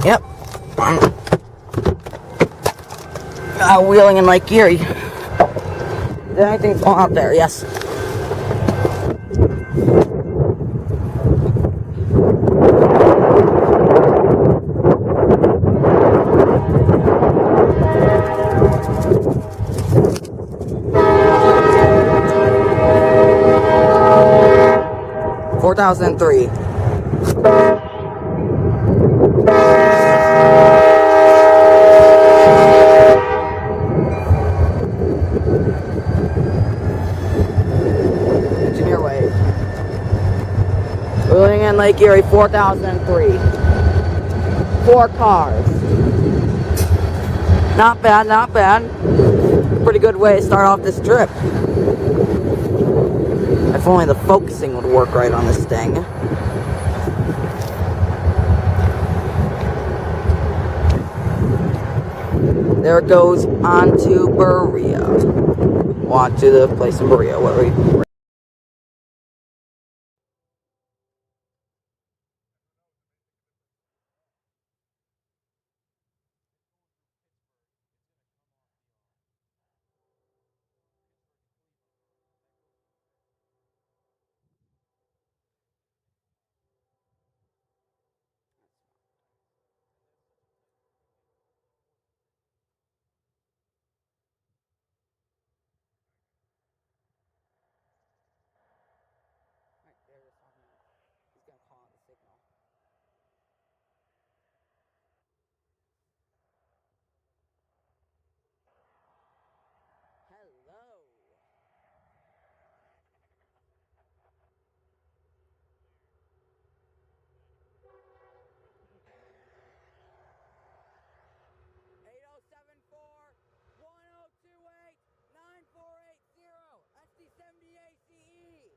Yep. Wheeling in Lake Erie. Did anything fall out there? Yes. $4,003. Engineer wave. Wheeling in Lake Erie, 4003. 4 cars. Not bad, not bad. Pretty good way to start off this trip. If only the focusing would work right on this thing. There it goes on to Berea. On to the place in Berea. What are we? He's gonna call out the signal. Hello. That's the 70 ACE.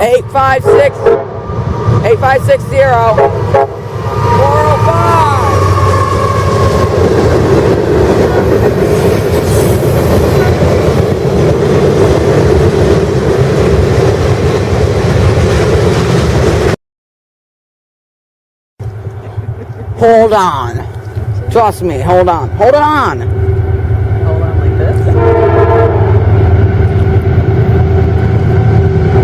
Eight five six 8560 405. Hold on. Trust me, hold on. Hold on. Hold on like this.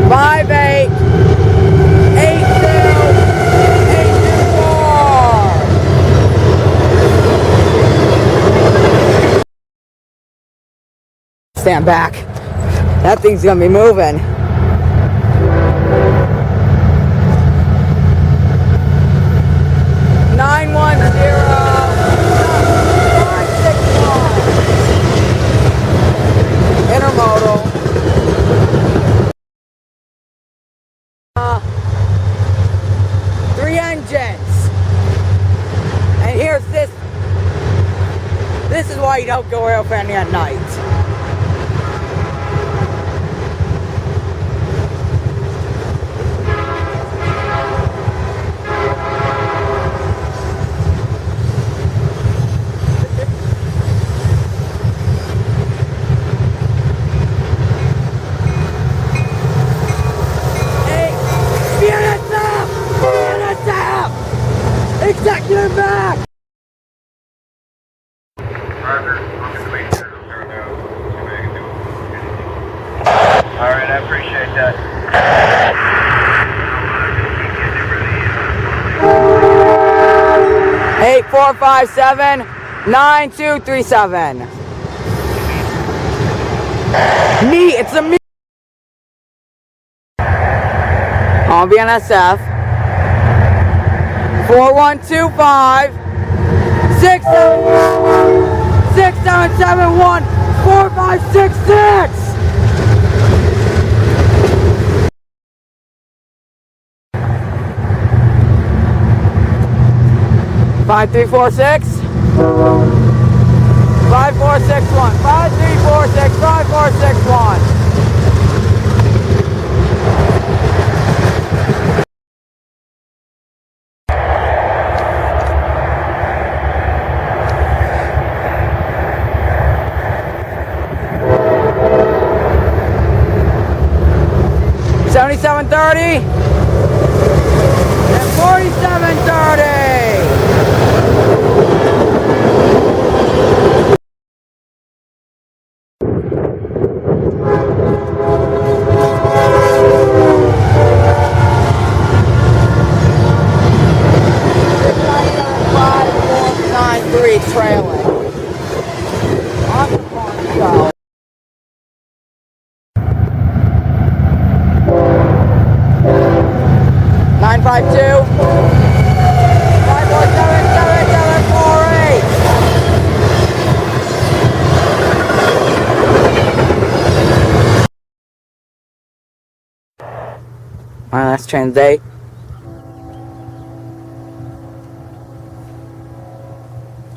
588284. Stand back. That thing's gonna be moving. Intermodal. 3 engines. And here's this. This is why you don't go rail fanning at night. Executive back! Alright, I appreciate that. 8457-9237. Me, it's a me. On BNSF. 4125 6771 4566. 5346. 5461. 5346. 5461. $77.30 and $47.30. Trailing on the corn show. 952 5477748. My last train day.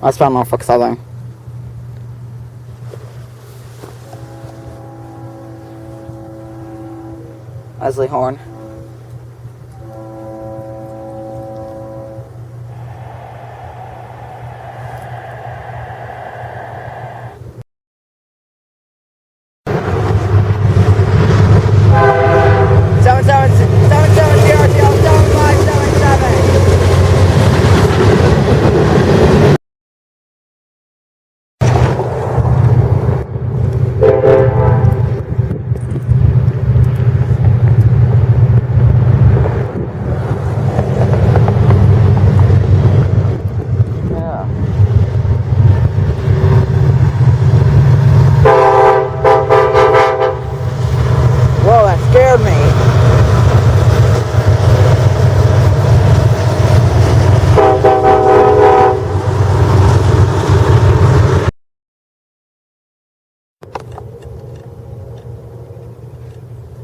I spelled Norfolk Southern. Leslie Horn. Whoa, that scared me.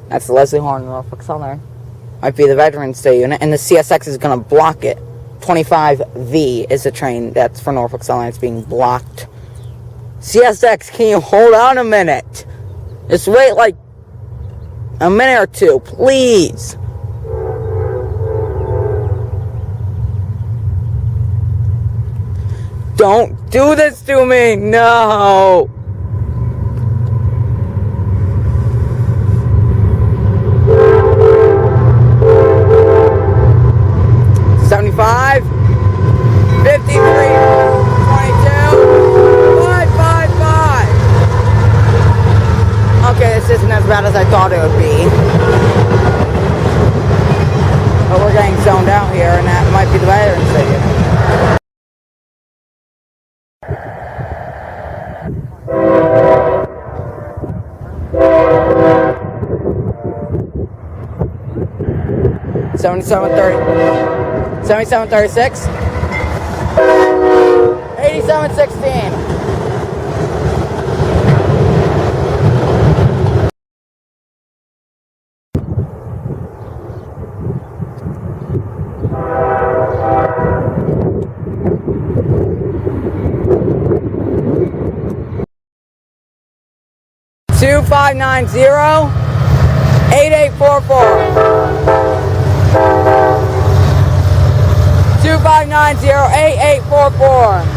That's the Leslie Horn, Norfolk Southern. Might be the Veterans Day unit, and the CSX is going to block it. 25V is the train that's for Norfolk Southern. It's being blocked. CSX, can you hold on a minute? Just wait like a minute or two, please. Don't do this to me. No. $75, $53, $22, $555. Okay, this isn't as bad as I thought it would be. But we're getting zoned out here, and that might be the Veterans Day. $77.36, $87.16. $2590-8844. $2590-8844.